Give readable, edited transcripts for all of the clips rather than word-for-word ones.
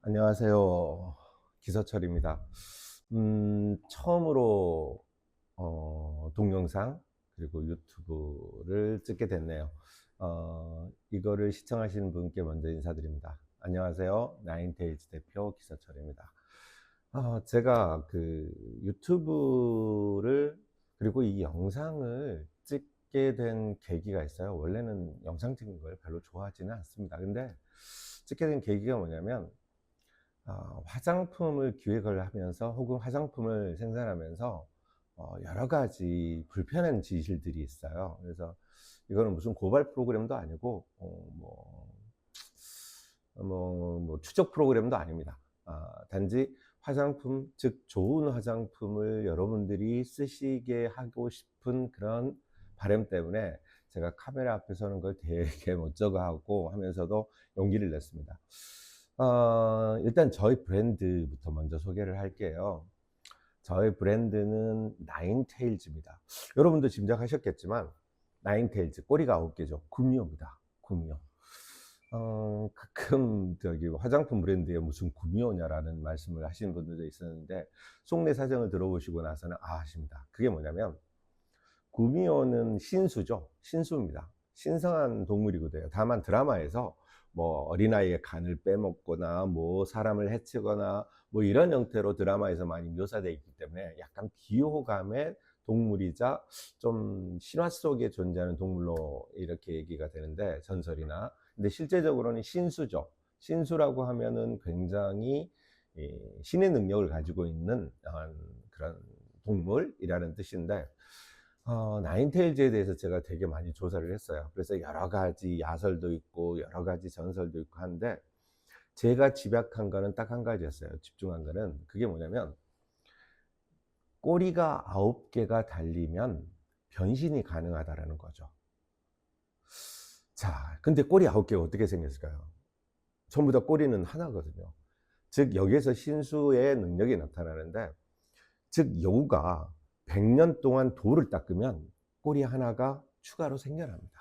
안녕하세요. 기서철입니다. 처음으로 동영상 그리고 유튜브를 찍게 됐네요. 이거를 시청하시는 분께 먼저 인사드립니다. 안녕하세요. 나인테이지 대표 기서철입니다. 제가 그 유튜브를 그리고 이 영상을 찍게 된 계기가 있어요. 원래는 영상 찍는 걸 별로 좋아하지는 않습니다. 근데 찍게 된 계기가 뭐냐면 화장품을 기획을 하면서 혹은 화장품을 생산하면서 여러 가지 불편한 지실들이 있어요. 그래서 이거는 무슨 고발 프로그램도 아니고 추적 프로그램도 아닙니다. 단지 화장품, 즉 좋은 화장품을 여러분들이 쓰시게 하고 싶은 그런 바람 때문에 제가 카메라 앞에 서는 걸 되게 멋쩍어 하고 하면서도 용기를 냈습니다. 일단 저희 브랜드부터 먼저 소개를 할게요. 저희 브랜드는 나인테일즈입니다. 여러분도 짐작하셨겠지만 나인테일즈, 꼬리가 9개죠. 구미호입니다. 구미호. 가끔 저기 화장품 브랜드에 무슨 구미호냐라는 말씀을 하시는 분들도 있었는데 속내 사정을 들어보시고 나서는 아십니다. 그게 뭐냐면 구미호는 신수죠. 신수입니다. 신성한 동물이거든요. 다만 드라마에서 뭐 어린아이의 간을 빼먹거나 뭐 사람을 해치거나 뭐 이런 형태로 드라마에서 많이 묘사되어 있기 때문에 약간 비호감의 동물이자 좀 신화 속에 존재하는 동물로 이렇게 얘기가 되는데, 전설이나. 근데 실제적으로는 신수죠. 신수라고 하면은 굉장히 신의 능력을 가지고 있는 그런 동물이라는 뜻인데, 나인테일즈에 대해서 제가 되게 많이 조사를 했어요. 그래서 여러 가지 야설도 있고 여러 가지 전설도 있고 한데, 제가 집약한 거는 딱 한 가지였어요. 집중한 거는 그게 뭐냐면, 꼬리가 9개가 달리면 변신이 가능하다라는 거죠. 자, 근데 꼬리 9개가 어떻게 생겼을까요? 전부 다 꼬리는 하나거든요. 즉 여기에서 신수의 능력이 나타나는데, 즉 여우가 100년 동안 돌을 닦으면 꼬리 하나가 추가로 생겨납니다.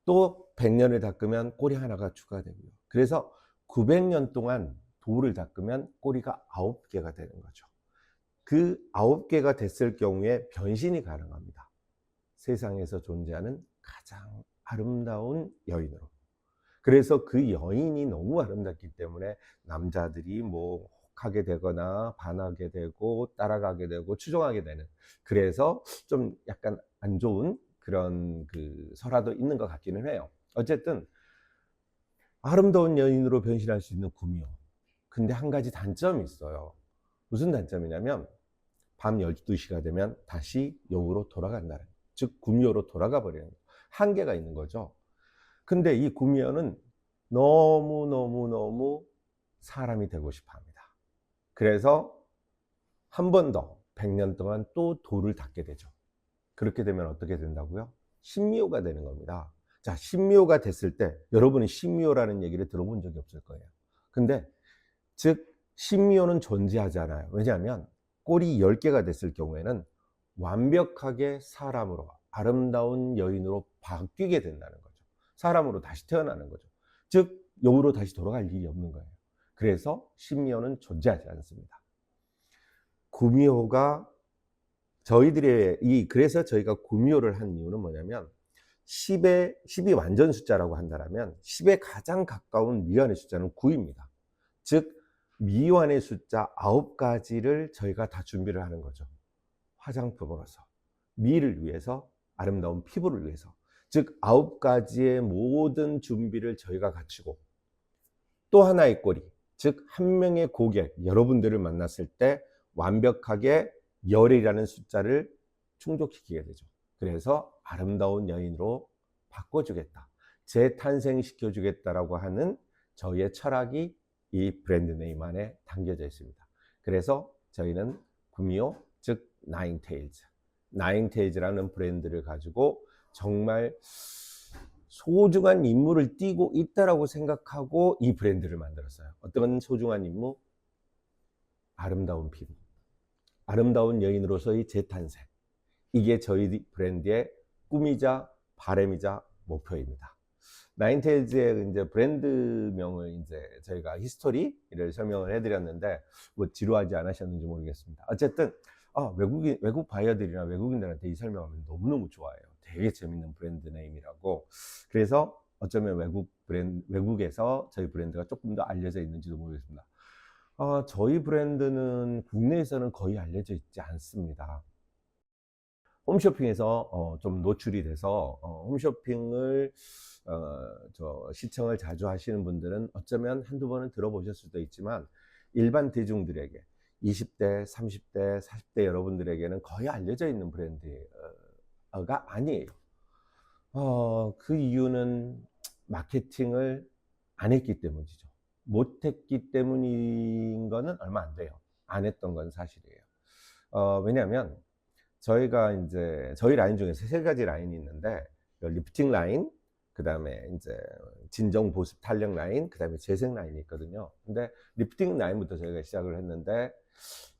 또 100년을 닦으면 꼬리 하나가 추가되고요. 그래서 900년 동안 돌을 닦으면 꼬리가 9개가 되는 거죠. 그 9개가 됐을 경우에 변신이 가능합니다. 세상에서 존재하는 가장 아름다운 여인으로. 그래서 그 여인이 너무 아름답기 때문에 남자들이 뭐 혹하게 되거나 반하게 되고 따라가게 되고 추종하게 되는, 그래서 좀 약간 안 좋은 그런 그 설화도 있는 것 같기는 해요. 어쨌든 아름다운 여인으로 변신할 수 있는 구미호. 근데 한 가지 단점이 있어요. 무슨 단점이냐면 밤 12시가 되면 다시 여우로 돌아간다는, 즉 구미호로 돌아가 버리는 한계가 있는 거죠. 근데 이 구미호는 너무너무너무 사람이 되고 싶어 합니다. 그래서 한 번 더 100년 동안 또 돌을 닦게 되죠. 그렇게 되면 어떻게 된다고요? 신미호가 되는 겁니다. 자, 신미호가 됐을 때 여러분은 신미호라는 얘기를 들어본 적이 없을 거예요. 근데 즉 신미호는 존재하잖아요. 왜냐하면 꼬리 10개가 됐을 경우에는 완벽하게 사람으로, 아름다운 여인으로 바뀌게 된다는 거죠. 사람으로 다시 태어나는 거죠. 즉 여우로 다시 돌아갈 일이 없는 거예요. 그래서 신미호는 존재하지 않습니다. 구미호가 그래서 저희가 구미호를 한 이유는 뭐냐면, 10이 완전 숫자라고 한다면 10에 가장 가까운 미완의 숫자는 9입니다. 즉 미완의 숫자 9가지를 저희가 다 준비를 하는 거죠. 화장품으로서, 미를 위해서, 아름다운 피부를 위해서. 즉 9가지의 모든 준비를 저희가 갖추고, 또 하나의 꼬리, 즉 한 명의 고객, 여러분들을 만났을 때 완벽하게 열이라는 숫자를 충족시키게 되죠. 그래서 아름다운 여인으로 바꿔주겠다, 재탄생시켜주겠다라고 하는 저희의 철학이 이 브랜드 네임 안에 담겨져 있습니다. 그래서 저희는 구미호, 즉 나인테일즈, 나인테일즈라는 브랜드를 가지고 정말 소중한 임무를 띠고 있다라고 생각하고 이 브랜드를 만들었어요. 어떤 소중한 임무? 아름다운 피부, 아름다운 여인으로서의 재탄생. 이게 저희 브랜드의 꿈이자 바람이자 목표입니다. 나인테일즈의 이제 브랜드명을 이제 저희가 히스토리를 설명을 해드렸는데 뭐 지루하지 않으셨는지 모르겠습니다. 어쨌든 외국 바이어들이나 외국인들한테 이 설명하면 너무너무 좋아해요. 되게 재밌는 브랜드 네임이라고. 그래서 어쩌면 외국에서 저희 브랜드가 조금 더 알려져 있는지도 모르겠습니다. 저희 브랜드는 국내에서는 거의 알려져 있지 않습니다. 홈쇼핑에서 좀 노출이 돼서 홈쇼핑을 시청을 자주 하시는 분들은 어쩌면 한두 번은 들어보셨을 수도 있지만 일반 대중들에게 20대, 30대, 40대 여러분들에게는 거의 알려져 있는 브랜드가 아니에요. 그 이유는 마케팅을 안 했기 때문이죠. 못했기 때문인 거는 얼마 안 돼요. 안 했던 건 사실이에요. 왜냐하면 저희가 이제 저희 라인 중에서 세 가지 라인이 있는데 리프팅 라인, 그 다음에 이제 진정 보습 탄력 라인, 그 다음에 재생 라인이 있거든요. 근데 리프팅 라인부터 저희가 시작을 했는데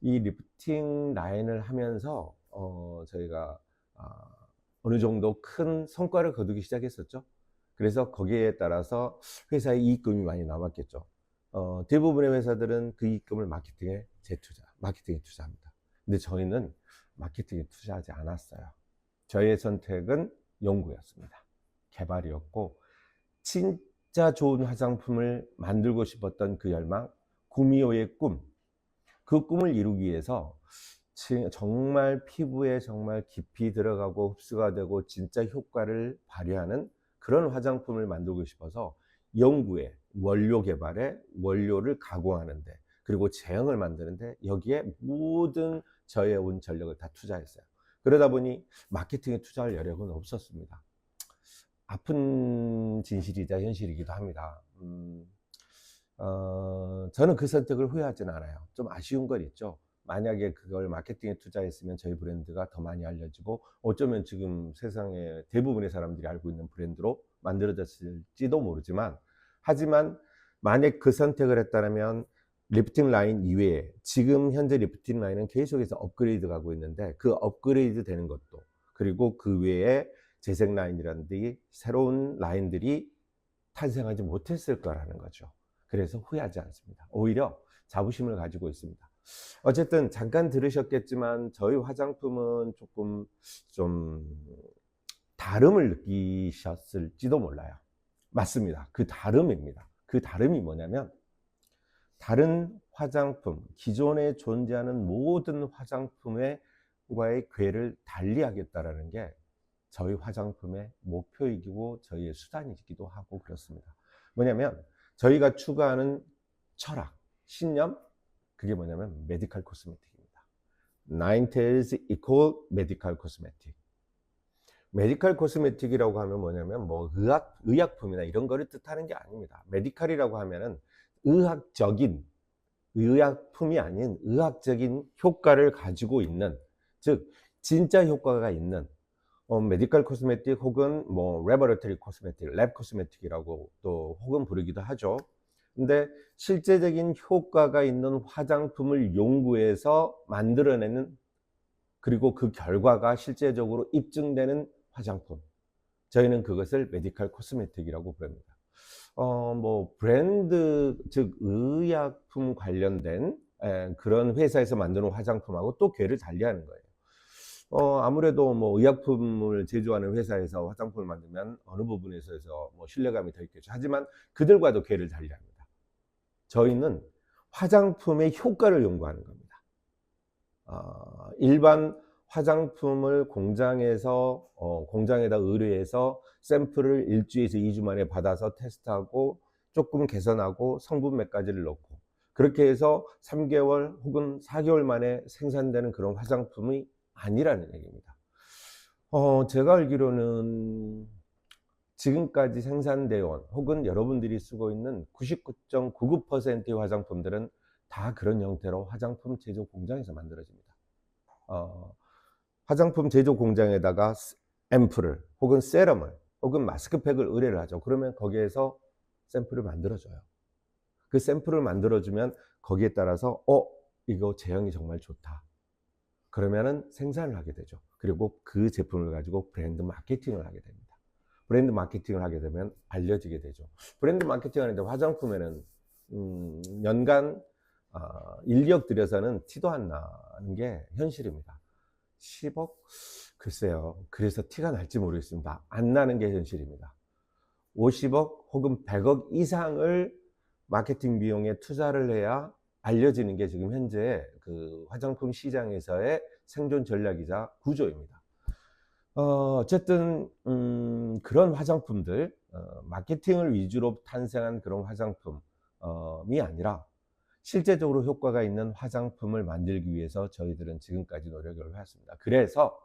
이 리프팅 라인을 하면서 저희가 어느 정도 큰 성과를 거두기 시작했었죠. 그래서 거기에 따라서 회사의 이익금이 많이 남았겠죠. 대부분의 회사들은 그 이익금을 마케팅에 투자합니다. 근데 저희는 마케팅에 투자하지 않았어요. 저희의 선택은 연구였습니다. 개발이었고, 진짜 좋은 화장품을 만들고 싶었던 그 열망, 구미호의 꿈, 그 꿈을 이루기 위해서 정말 피부에 정말 깊이 들어가고 흡수가 되고 진짜 효과를 발휘하는 그런 화장품을 만들고 싶어서 연구에, 원료 개발에, 원료를 가공하는데, 그리고 제형을 만드는데 여기에 모든 저의 온 전력을 다 투자했어요. 그러다 보니 마케팅에 투자할 여력은 없었습니다. 아픈 진실이자 현실이기도 합니다. 저는 그 선택을 후회하지는 않아요. 좀 아쉬운 건 있죠. 만약에 그걸 마케팅에 투자했으면 저희 브랜드가 더 많이 알려지고 어쩌면 지금 세상에 대부분의 사람들이 알고 있는 브랜드로 만들어졌을지도 모르지만, 하지만 만약 그 선택을 했다면 리프팅 라인 이외에 지금 현재 리프팅 라인은 계속해서 업그레이드 가고 있는데 그 업그레이드 되는 것도, 그리고 그 외에 재생 라인이라든지 새로운 라인들이 탄생하지 못했을 거라는 거죠. 그래서 후회하지 않습니다. 오히려 자부심을 가지고 있습니다. 어쨌든 잠깐 들으셨겠지만 저희 화장품은 조금 좀 다름을 느끼셨을지도 몰라요. 맞습니다. 그 다름입니다. 그 다름이 뭐냐면, 다른 화장품, 기존에 존재하는 모든 화장품과의 궤를 달리하겠다라는 게 저희 화장품의 목표이고 저희의 수단이기도 하고 그렇습니다. 뭐냐면 저희가 추구하는 철학, 신념, 그게 뭐냐면 메디컬 코스메틱입니다. 나인테일즈 이퀄 메디컬 코스메틱. 메디컬 코스메틱이라고 하면 뭐냐면 뭐 의약품이나 이런 거를 뜻하는 게 아닙니다. 메디컬이라고 하면은 의학적인, 의약품이 아닌 의학적인 효과를 가지고 있는, 즉 진짜 효과가 있는 메디컬 코스메틱 혹은 뭐 레버러터리 코스메틱, 랩 코스메틱이라고 또 혹은 부르기도 하죠. 근데 실제적인 효과가 있는 화장품을 연구해서 만들어내는, 그리고 그 결과가 실제적으로 입증되는 화장품, 저희는 그것을 메디컬 코스메틱이라고 부릅니다. 뭐 브랜드, 즉 의약품 관련된 그런 회사에서 만드는 화장품하고 또 궤를 달리하는 거예요. 아무래도 뭐 의약품을 제조하는 회사에서 화장품을 만들면 어느 부분에서 뭐 신뢰감이 더 있겠죠. 하지만 그들과도 궤를 달리합니다. 저희는 화장품의 효과를 연구하는 겁니다. 일반 화장품을 공장에서 공장에다 의뢰해서 샘플을 일주에서 2주 만에 받아서 테스트하고 조금 개선하고 성분 몇 가지를 넣고 그렇게 해서 3개월 혹은 4개월 만에 생산되는 그런 화장품이 아니라는 얘기입니다. 제가 알기로는 지금까지 생산되어 온 혹은 여러분들이 쓰고 있는 99.99%의 화장품들은 다 그런 형태로 화장품 제조 공장에서 만들어집니다. 화장품 제조 공장에다가 앰플을 혹은 세럼을 혹은 마스크팩을 의뢰를 하죠. 그러면 거기에서 샘플을 만들어줘요. 그 샘플을 만들어주면 거기에 따라서 이거 제형이 정말 좋다. 그러면은 생산을 하게 되죠. 그리고 그 제품을 가지고 브랜드 마케팅을 하게 됩니다. 브랜드 마케팅을 하게 되면 알려지게 되죠. 브랜드 마케팅 하는데 화장품에는 연간 인력 들여서는 티도 안 나는 게 현실입니다. 10억? 글쎄요. 그래서 티가 날지 모르겠습니다. 안 나는 게 현실입니다. 50억 혹은 100억 이상을 마케팅 비용에 투자를 해야 알려지는 게 지금 현재 그 화장품 시장에서의 생존 전략이자 구조입니다. 어쨌든 그런 화장품들, 마케팅을 위주로 탄생한 그런 화장품이 아니라 실제적으로 효과가 있는 화장품을 만들기 위해서 저희들은 지금까지 노력을 해왔습니다. 그래서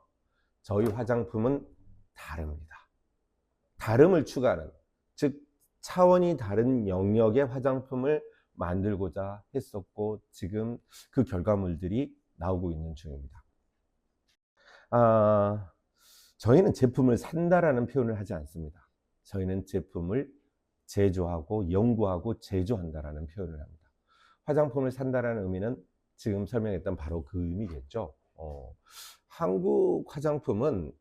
저희 화장품은 다릅니다. 다름을 추구하는, 즉 차원이 다른 영역의 화장품을 만들고자 했었고 지금 그 결과물들이 나오고 있는 중입니다. 저희는 제품을 산다라는 표현을 하지 않습니다. 저희는 제품을 제조하고 연구하고 제조한다라는 표현을 합니다. 화장품을 산다라는 의미는 지금 설명했던 바로 그 의미겠죠. 한국 화장품은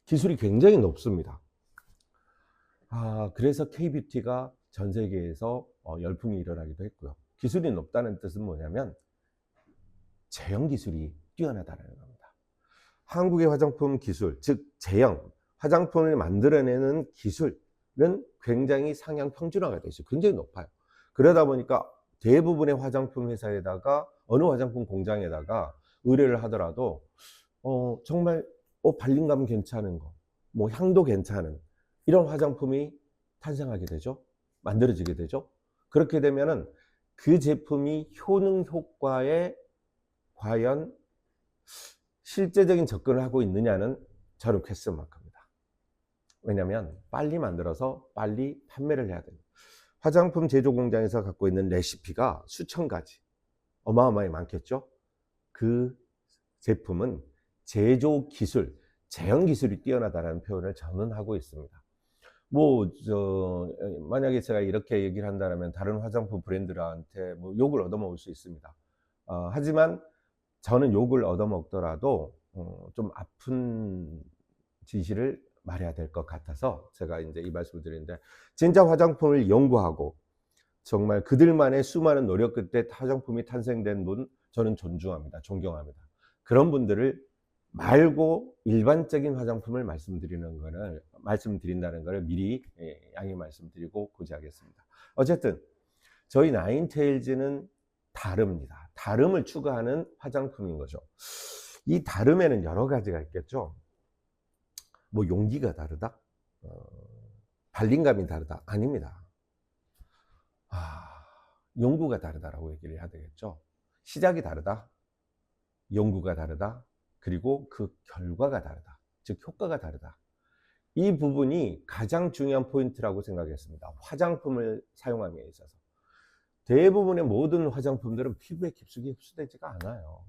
기술이 굉장히 높습니다. 그래서 K-뷰티가 전 세계에서 열풍이 일어나기도 했고요. 기술이 높다는 뜻은 뭐냐면 제형 기술이 뛰어나다는 겁니다. 한국의 화장품 기술, 즉 제형, 화장품을 만들어내는 기술은 굉장히 상향 평준화가 되어 있어요. 굉장히 높아요. 그러다 보니까 대부분의 화장품 회사에다가 어느 화장품 공장에다가 의뢰를 하더라도 정말 발림감 괜찮은 거, 뭐 향도 괜찮은 이런 화장품이 탄생하게 되죠. 만들어지게 되죠. 그렇게 되면은 그 제품이 효능 효과에 과연 실제적인 접근을 하고 있느냐는 저는 퀘스천 마크입니다. 왜냐하면 빨리 만들어서 빨리 판매를 해야 됩니다. 화장품 제조 공장에서 갖고 있는 레시피가 수천 가지, 어마어마하게 많겠죠. 그 제품은 제조 기술, 제형 기술이 뛰어나다는 표현을 저는 하고 있습니다. 만약에 제가 이렇게 얘기를 한다면 다른 화장품 브랜드들한테 욕을 얻어먹을 수 있습니다. 하지만 저는 욕을 얻어먹더라도 좀 아픈 진실을 말해야 될 것 같아서 제가 이제 이 말씀을 드리는데, 진짜 화장품을 연구하고 정말 그들만의 수많은 노력 끝에 화장품이 탄생된 분, 저는 존중합니다. 존경합니다. 그런 분들을 말고 일반적인 화장품을 말씀드린다는 것을 미리 양해 말씀드리고 고지하겠습니다. 어쨌든 저희 나인테일즈는 다릅니다. 다름을 추구하는 화장품인 거죠. 이 다름에는 여러 가지가 있겠죠. 용기가 다르다? 발림감이 다르다? 아닙니다. 연구가 다르다라고 얘기를 해야 되겠죠. 시작이 다르다, 연구가 다르다, 그리고 그 결과가 다르다, 즉 효과가 다르다. 이 부분이 가장 중요한 포인트라고 생각했습니다. 화장품을 사용함에 있어서 대부분의 모든 화장품들은 피부에 깊숙이 흡수되지가 않아요.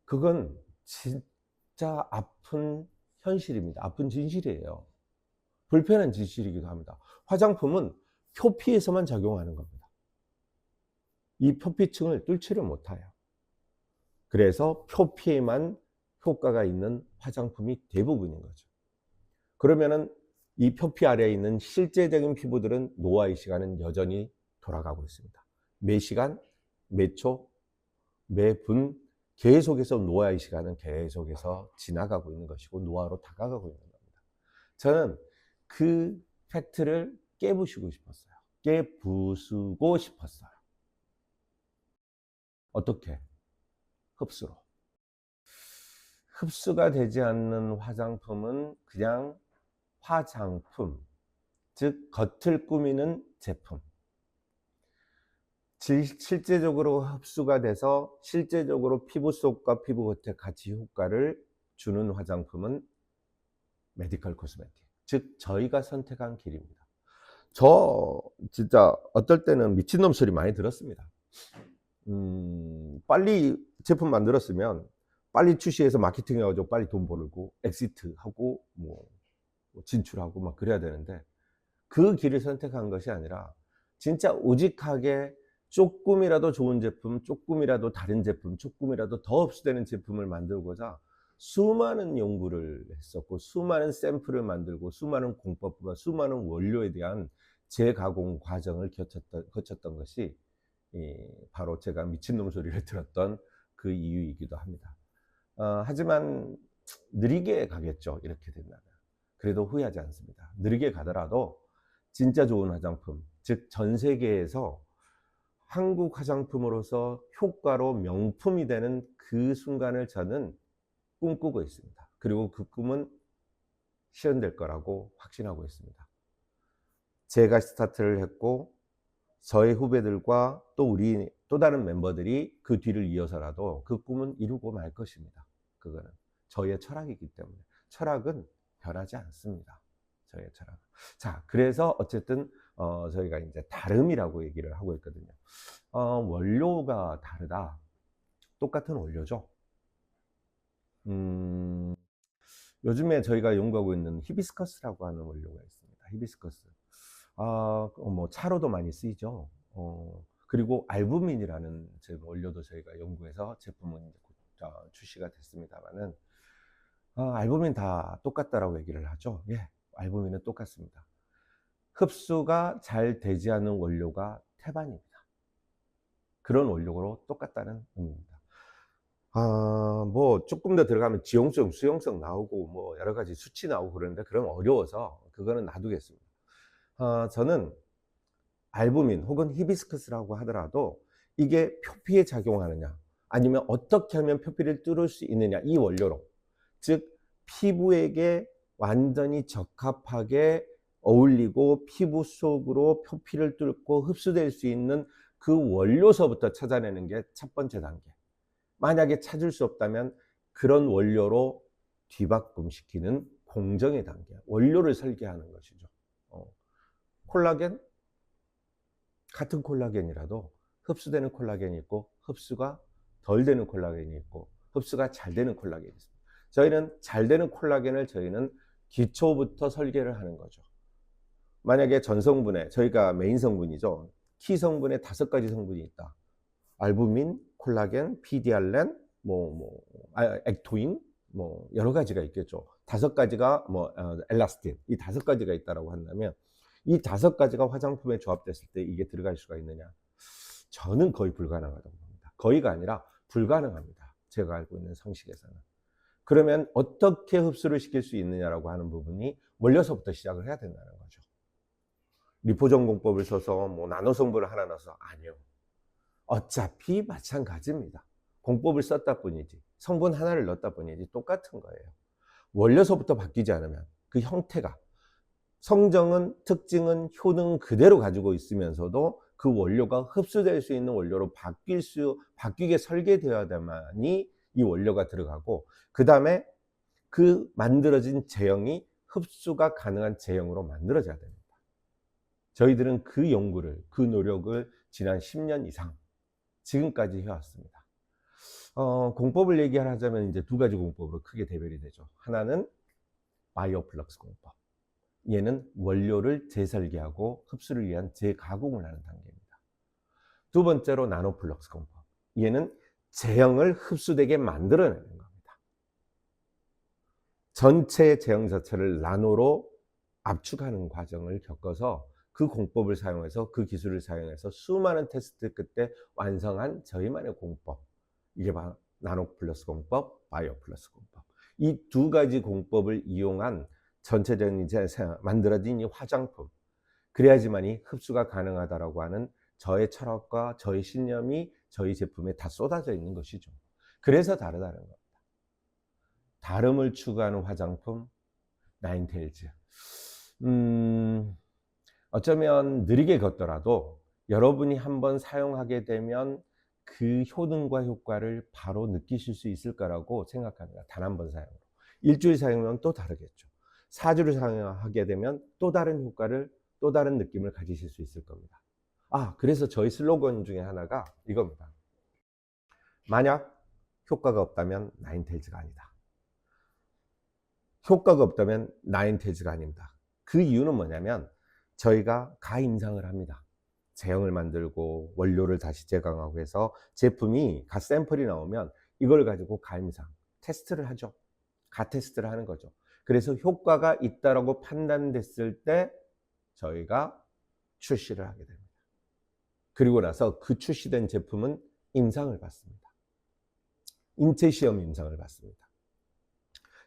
그건 진짜 아픈 현실입니다. 아픈 진실이에요. 불편한 진실이기도 합니다. 화장품은 표피에서만 작용하는 겁니다. 이 표피층을 뚫지를 못해요. 그래서 표피에만 효과가 있는 화장품이 대부분인 거죠. 그러면은 이 표피 아래에 있는 실제적인 피부들은 노화의 시간은 여전히 돌아가고 있습니다. 매 시간, 매 초, 매 분 계속해서 노화의 시간은 계속해서 지나가고 있는 것이고 노화로 다가가고 있는 겁니다. 저는 그 팩트를 깨부수고 싶었어요. 깨부수고 싶었어요. 어떻게? 흡수로. 흡수가 되지 않는 화장품은 그냥 화장품, 즉 겉을 꾸미는 제품. 실제적으로 흡수가 돼서 실제적으로 피부 속과 피부 겉에 같이 효과를 주는 화장품은 메디컬 코스메틱, 즉 저희가 선택한 길입니다. 저 진짜 어떨 때는 미친놈 소리 많이 들었습니다. 빨리 제품 만들었으면 빨리 출시해서 마케팅 해가지고 빨리 돈 벌고 엑시트하고 진출하고 막 그래야 되는데, 그 길을 선택한 것이 아니라 진짜 오직하게 조금이라도 좋은 제품, 조금이라도 다른 제품, 조금이라도 더 흡수되는 제품을 만들고자 수많은 연구를 했었고 수많은 샘플을 만들고 수많은 공법과 수많은 원료에 대한 재가공 과정을 거쳤던 것이 바로 제가 미친놈 소리를 들었던 그 이유이기도 합니다. 하지만 느리게 가겠죠. 이렇게 된다면. 그래도 후회하지 않습니다. 느리게 가더라도 진짜 좋은 화장품, 즉 전 세계에서 한국 화장품으로서 효과로 명품이 되는 그 순간을 저는 꿈꾸고 있습니다. 그리고 그 꿈은 실현될 거라고 확신하고 있습니다. 제가 스타트를 했고 저의 후배들과 또 우리 또 다른 멤버들이 그 뒤를 이어서라도 그 꿈은 이루고 말 것입니다. 그거는 저의 철학이기 때문에. 철학은 변하지 않습니다. 저의 철학은. 자, 그래서 어쨌든 저희가 이제 다름이라고 얘기를 하고 있거든요. 원료가 다르다. 똑같은 원료죠. 요즘에 저희가 연구하고 있는 히비스커스라고 하는 원료가 있습니다. 히비스커스. 뭐 차로도 많이 쓰이죠. 그리고 알부민이라는 원료도 저희가 연구해서 제품은 출시가 됐습니다만은 알부민 다 똑같다라고 얘기를 하죠. 예, 알부민은 똑같습니다. 흡수가 잘 되지 않는 원료가 태반입니다. 그런 원료로 똑같다는 의미입니다. 뭐 조금 더 들어가면 지용성, 수용성 나오고 뭐 여러 가지 수치 나오고 그러는데 그럼 어려워서 그거는 놔두겠습니다. 저는 알부민 혹은 히비스커스라고 하더라도 이게 표피에 작용하느냐 아니면 어떻게 하면 표피를 뚫을 수 있느냐, 이 원료로, 즉 피부에게 완전히 적합하게 어울리고 피부 속으로 표피를 뚫고 흡수될 수 있는 그 원료서부터 찾아내는 게 첫 번째 단계. 만약에 찾을 수 없다면 그런 원료로 뒤바꿈시키는 공정의 단계, 원료를 설계하는 것이죠. 콜라겐? 같은 콜라겐이라도 흡수되는 콜라겐이 있고 흡수가 덜 되는 콜라겐이 있고 흡수가 잘 되는 콜라겐이 있습니다. 저희는 잘 되는 콜라겐을 저희는 기초부터 설계를 하는 거죠. 만약에 전성분에 저희가 메인 성분이죠. 키 성분에 5가지 성분이 있다. 알부민, 콜라겐, PDRN, 액토인, 뭐 여러 가지가 있겠죠. 5가지가 엘라스틴, 이 5가지가 있다라고 한다면 이 5가지가 화장품에 조합됐을 때 이게 들어갈 수가 있느냐? 저는 거의 불가능하다고 봅니다. 거의가 아니라 불가능합니다. 제가 알고 있는 상식에서는. 그러면 어떻게 흡수를 시킬 수 있느냐라고 하는 부분이 원료서부터 시작을 해야 된다는 거죠. 리포전 공법을 써서 뭐 나노 성분을 하나 넣어서, 아니요. 어차피 마찬가지입니다. 공법을 썼다 뿐이지, 성분 하나를 넣었다 뿐이지 똑같은 거예요. 원료서부터 바뀌지 않으면 그 형태가, 성정은, 특징은, 효능은 그대로 가지고 있으면서도 그 원료가 흡수될 수 있는 원료로 바뀌게 설계되어야만이 이 원료가 들어가고, 그 다음에 그 만들어진 제형이 흡수가 가능한 제형으로 만들어져야 됩니다. 저희들은 그 연구를, 그 노력을 지난 10년 이상 지금까지 해왔습니다. 공법을 얘기하자면 이제 2가지 공법으로 크게 대별이 되죠. 하나는 바이오플럭스 공법. 얘는 원료를 재설계하고 흡수를 위한 재가공을 하는 단계입니다. 2번째로 나노플럭스 공법. 얘는 제형을 흡수되게 만들어내는 겁니다. 전체 제형 자체를 나노로 압축하는 과정을 겪어서 그 공법을 사용해서, 그 기술을 사용해서 수많은 테스트 끝에 완성한 저희만의 공법. 이게 바로 나노플러스 공법, 바이오플러스 공법. 이 2가지 공법을 이용한 전체적인 이제 만들어진 이 화장품. 그래야지만이 흡수가 가능하다라고 하는 저의 철학과 저의 신념이 저희 제품에 다 쏟아져 있는 것이죠. 그래서 다르다는 겁니다. 다름을 추구하는 화장품, 나인테일즈. 어쩌면 느리게 걷더라도 여러분이 한번 사용하게 되면 그 효능과 효과를 바로 느끼실 수 있을 거라고 생각합니다. 단 한 번 사용으로. 일주일 사용하면 또 다르겠죠. 4주를 사용하게 되면 또 다른 효과를, 또 다른 느낌을 가지실 수 있을 겁니다. 그래서 저희 슬로건 중에 하나가 이겁니다. 만약 효과가 없다면 나인테일즈가 아니다. 효과가 없다면 나인테일즈가 아닙니다. 그 이유는 뭐냐면 저희가 가임상을 합니다. 제형을 만들고 원료를 다시 재강하고 해서 제품이 갓 샘플이 나오면 이걸 가지고 가임상 테스트를 하죠. 가테스트를 하는 거죠. 그래서 효과가 있다라고 판단됐을 때 저희가 출시를 하게 됩니다. 그리고 나서 그 출시된 제품은 임상을 받습니다. 인체 시험 임상을 받습니다.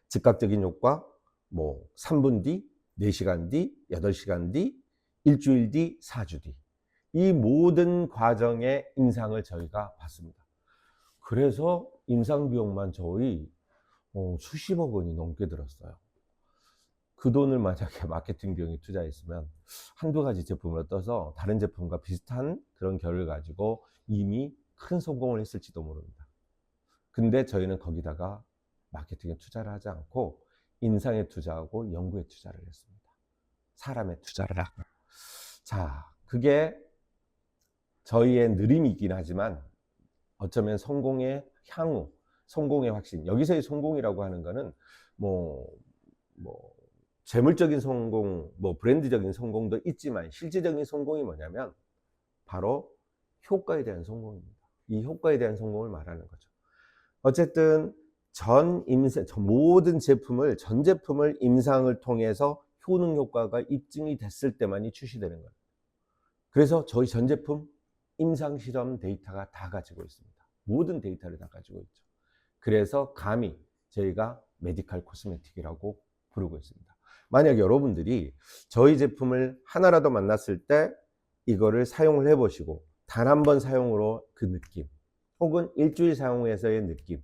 즉각적인 효과, 3분 뒤, 4시간 뒤, 8시간 뒤, 일주일 뒤, 4주 뒤. 이 모든 과정의 임상을 저희가 받습니다. 그래서 임상 비용만 저희 수십억 원이 넘게 들었어요. 그 돈을 만약에 마케팅 비용에 투자했으면 한두 가지 제품을 떠서 다른 제품과 비슷한 그런 결을 가지고 이미 큰 성공을 했을지도 모릅니다. 근데 저희는 거기다가 마케팅에 투자를 하지 않고 인상에 투자하고 연구에 투자를 했습니다. 사람에 투자를 하고. 자, 그게 저희의 느림이긴 하지만 어쩌면 성공의 향후, 성공의 확신. 여기서의 성공이라고 하는 거는 재물적인 성공, 브랜드적인 성공도 있지만 실질적인 성공이 뭐냐면 바로 효과에 대한 성공입니다. 이 효과에 대한 성공을 말하는 거죠. 어쨌든 모든 제품을, 전 제품을 임상을 통해서 효능 효과가 입증이 됐을 때만이 출시되는 거예요. 그래서 저희 전 제품 임상 실험 데이터가 다 가지고 있습니다. 모든 데이터를 다 가지고 있죠. 그래서 감히 저희가 메디컬 코스메틱이라고 부르고 있습니다. 만약 여러분들이 저희 제품을 하나라도 만났을 때 이거를 사용을 해보시고 단 한 번 사용으로 그 느낌, 혹은 일주일 사용해서의 느낌,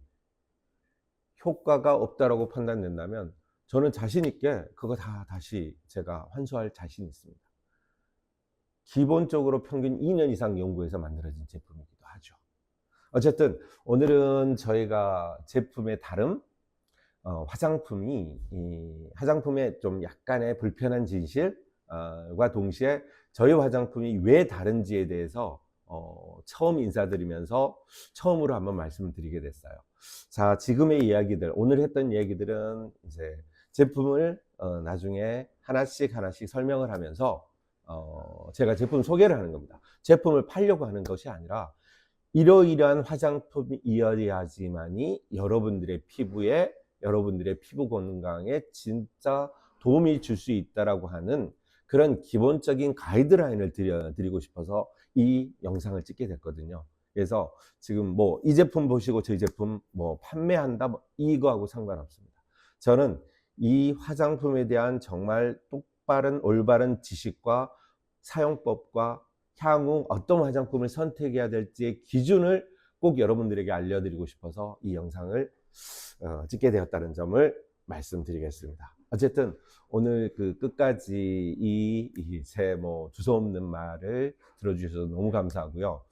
효과가 없다라고 판단된다면 저는 자신 있게 그거 다 다시 제가 환수할 자신이 있습니다. 기본적으로 평균 2년 이상 연구해서 만들어진 제품이기도 하죠. 어쨌든 오늘은 저희가 제품의 다름, 화장품의 좀 약간의 불편한 진실과 동시에 저희 화장품이 왜 다른지에 대해서 처음 인사드리면서 처음으로 한번 말씀을 드리게 됐어요. 자, 지금의 이야기들, 오늘 했던 이야기들은 이제 제품을 나중에 하나씩 설명을 하면서 제가 제품 소개를 하는 겁니다. 제품을 팔려고 하는 것이 아니라 이러이러한 화장품이어야지만이 여러분들의 피부에, 여러분들의 피부 건강에 진짜 도움이 줄 수 있다라고 하는 그런 기본적인 가이드라인을 드리고 싶어서 이 영상을 찍게 됐거든요. 그래서 지금 이 제품 보시고 저희 제품 판매한다 이거하고 상관없습니다. 저는 이 화장품에 대한 정말 똑바른 올바른 지식과 사용법과 향후 어떤 화장품을 선택해야 될지의 기준을 꼭 여러분들에게 알려드리고 싶어서 이 영상을 찍게 되었다는 점을 말씀드리겠습니다. 어쨌든 오늘 그 끝까지 제 두서없는 말을 들어주셔서 너무 감사하고요.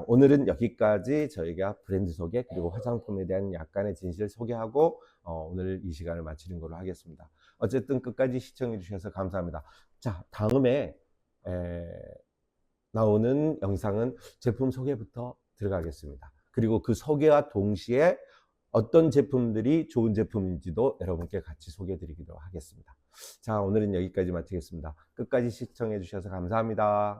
오늘은 여기까지 저희가 브랜드 소개 그리고 화장품에 대한 약간의 진실을 소개하고 오늘 이 시간을 마치는 걸로 하겠습니다. 어쨌든 끝까지 시청해 주셔서 감사합니다. 자, 다음에 나오는 영상은 제품 소개부터 들어가겠습니다. 그리고 그 소개와 동시에 어떤 제품들이 좋은 제품인지도 여러분께 같이 소개해 드리도록 하겠습니다. 자, 오늘은 여기까지 마치겠습니다. 끝까지 시청해 주셔서 감사합니다.